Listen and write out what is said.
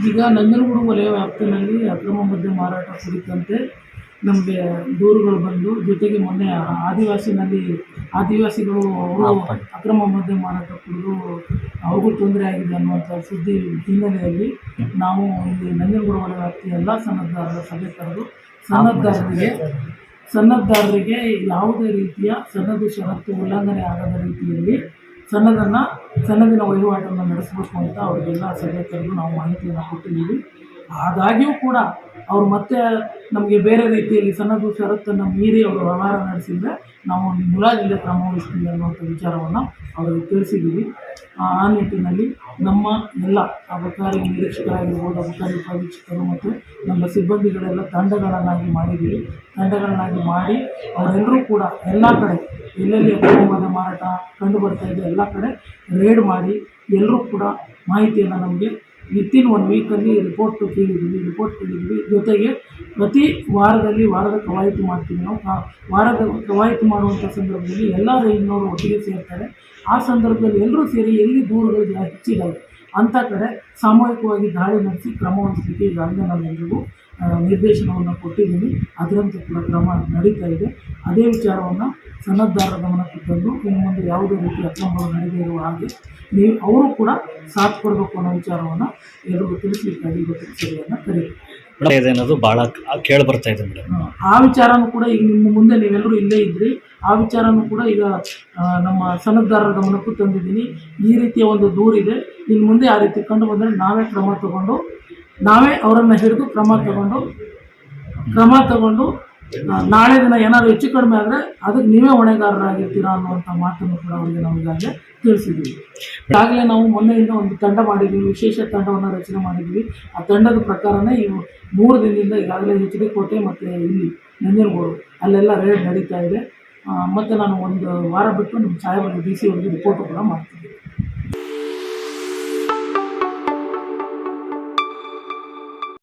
ಈಗ ನಂಜನಗೂಡು ವಲಯ ವ್ಯಾಪ್ತಿನಲ್ಲಿ ಅಕ್ರಮ ಮದ್ಯ ಮಾರಾಟ ಕುರಿತಂತೆ ನಮಗೆ ದೂರುಗಳು ಬಂದು, ಜೊತೆಗೆ ಮೊನ್ನೆ ಆದಿವಾಸಿಗಳು ಅವರು ಅಕ್ರಮ ಮದ್ಯ ಮಾರಾಟ ಕುಡಿದು ಅವ್ರಿಗೂ ತೊಂದರೆ ಆಗಿದೆ ಅನ್ನುವಂಥ ಸುದ್ದಿ ಹಿನ್ನೆಲೆಯಲ್ಲಿ ನಾವು ಇಲ್ಲಿ ನಂಜನಗೂಡು ವಲಯ ವ್ಯಾಪ್ತಿಯ ಎಲ್ಲ ಸನ್ನದ್ಧರ ಸಭೆ ಕರೆದು ಸನ್ನದ್ಧರಿಗೆ ಯಾವುದೇ ರೀತಿಯ ಸನ್ನದು ಷರತ್ತು ಉಲ್ಲಂಘನೆ ಆಗದ ರೀತಿಯಲ್ಲಿ ಸನ್ನದಿನ ವಹಿವಾಟನ್ನು ನಡೆಸಬೇಕು ಅಂತ ಅವರಿಗೆಲ್ಲ ಸಭೆ ಕರೆದು ನಾವು ಮಾಹಿತಿಯನ್ನು ಕೊಟ್ಟಿದ್ದೀವಿ. ಆದಾಗ್ಯೂ ಕೂಡ ಅವರು ಮತ್ತೆ ನಮಗೆ ಬೇರೆ ರೀತಿಯಲ್ಲಿ ಸನ್ನದು ಷರತ್ತನ್ನು ಮೀರಿ ಅವರು ವ್ಯವಹಾರ ನಡೆಸಿದರೆ ನಾವು ಮುಲಾಜಿಲ್ಲದೆ ಕ್ರಮ ವಹಿಸ್ತೀವಿ ಅನ್ನುವಂಥ ವಿಚಾರವನ್ನು ಅವರಿಗೆ ತಿಳಿಸಿದ್ದೀವಿ. ಆ ನಿಟ್ಟಿನಲ್ಲಿ ನಮ್ಮ ಎಲ್ಲ ಅಬಕಾರಿ ನಿರೀಕ್ಷಕರಾಗಿರ್ಬೋದು, ಅಬಕಾರಿ ಉಪವೀಕ್ಷಕರು ಮತ್ತು ನಮ್ಮ ಸಿಬ್ಬಂದಿಗಳೆಲ್ಲ ತಂಡಗಳನ್ನಾಗಿ ಮಾಡಿ ಅವರೆಲ್ಲರೂ ಕೂಡ ಎಲ್ಲ ಕಡೆ ಎಲ್ಲೆಲ್ಲಿ ಅಕ್ರಮ ಮದ್ಯ ಮಾರಾಟ ಕಂಡು ಬರ್ತಾ ಇದೆ ಎಲ್ಲ ಕಡೆ ರೇಡ್ ಮಾಡಿ ಎಲ್ಲರೂ ಕೂಡ ಮಾಹಿತಿಯನ್ನು ನಮಗೆ ವಿತಿನ್ 1 ವೀಕಲ್ಲಿ ರಿಪೋರ್ಟ್ ಕೇಳಿದ್ವಿ. ಜೊತೆಗೆ ಪ್ರತಿ ವಾರದ ಕವಾಯತು ಮಾಡ್ತೀವಿ ನಾವು. ವಾರದ ಕವಾಯತು ಮಾಡುವಂಥ ಸಂದರ್ಭದಲ್ಲಿ ಎಲ್ಲ ರೈಲಿನವರು ಒಟ್ಟಿಗೆ ಸೇರ್ತಾರೆ. ಆ ಸಂದರ್ಭದಲ್ಲಿ ಎಲ್ಲರೂ ಸೇರಿ ಎಲ್ಲಿ ದೂರುಗಳು ಹೆಚ್ಚಿದ್ದಾವೆ ಅಂಥ ಕಡೆ ಸಾಮೂಹಿಕವಾಗಿ ದಾಳಿ ನಡೆಸಿ ಕ್ರಮ ವಹಿಸಲಿಕ್ಕೆ ಈಗಾಗಲೇ ನಾನು ಎಲ್ರಿಗೂ ನಿರ್ದೇಶನವನ್ನು ಕೊಟ್ಟಿದ್ದೀನಿ. ಅದರಂತೆ ಕೂಡ ಕ್ರಮ ನಡೀತಾ ಇದೆ. ಅದೇ ವಿಚಾರವನ್ನು ಸನ್ನದ್ಧರ ಗಮನಕ್ಕೆ ತಂದು ಇನ್ನು ಮುಂದೆ ಯಾವುದೇ ರೀತಿ ಅಕ್ರಮಗಳು ನಡೆದೇ ಇರುವ ಹಾಗೆ ಅವರು ಕೂಡ ಸಾಥ್ ಕೊಡಬೇಕು ಅನ್ನೋ ವಿಚಾರವನ್ನು ಎಲ್ಲರಿಗೂ ತಿಳಿಸಲಿಕ್ಕಾಗಿ ಇವತ್ತು ಸಭೆಯನ್ನು ಕರೀತೀವಿ ಅನ್ನೋದು ಭಾಳ ಕೇಳಿ ಬರ್ತಾ ಇದೆ ಮೇಡಮ್. ಆ ವಿಚಾರನೂ ಕೂಡ ಈಗ ನಿಮ್ಮ ಮುಂದೆ ನೀವೆಲ್ಲರೂ ಇಲ್ಲೇ ಇದ್ರಿ. ಆ ವಿಚಾರನೂ ಕೂಡ ಈಗ ನಮ್ಮ ಸನ್ನದ್ಧರ ಗಮನಕ್ಕೂ ತಂದಿದ್ದೀನಿ. ಈ ರೀತಿಯ ಒಂದು ದೂರಿದೆ, ಇನ್ನು ಮುಂದೆ ಆ ರೀತಿ ಕಂಡು ಬಂದರೆ ನಾವೇ ಅವರನ್ನು ಹಿಡಿದು ಕ್ರಮ ತಗೊಂಡು ನಾಳೆ ದಿನ ಏನಾದರೂ ಹೆಚ್ಚು ಕಡಿಮೆ ಆದರೆ ಅದಕ್ಕೆ ನೀವೇ ಹೊಣೆಗಾರರಾಗಿರ್ತೀರಾ ಅನ್ನುವಂಥ ಮಾತನ್ನು ಕೂಡ ಅವರಿಗೆ ನಾವು ಈಗಾಗಲೇ ತಿಳಿಸಿದ್ದೀವಿ. ಈಗಾಗಲೇ ನಾವು ಮೊನ್ನೆಯಿಂದ ಒಂದು ತಂಡ ಮಾಡಿದ್ದೀವಿ, ವಿಶೇಷ ತಂಡವನ್ನು ರಚನೆ ಮಾಡಿದ್ವಿ. ಆ ತಂಡದ ಪ್ರಕಾರನೇ ಇವು 3 ದಿನದಿಂದ ಈಗಾಗಲೇ HD ಕೋಟೆ ಮತ್ತು ಇಲ್ಲಿ ನಂಜನಗೂಡು ಅಲ್ಲೆಲ್ಲ ರೇಡ್ ನಡೀತಾ ಇದೆ. ಮತ್ತು ನಾನು ಒಂದು ವಾರ ಬಿಟ್ಟು ನಮ್ಮ ಸಾಹೇಬರಿಗೆ DC ಅವರಿಗೆ ರಿಪೋರ್ಟು ಕೂಡ ಮಾಡ್ತೀನಿ.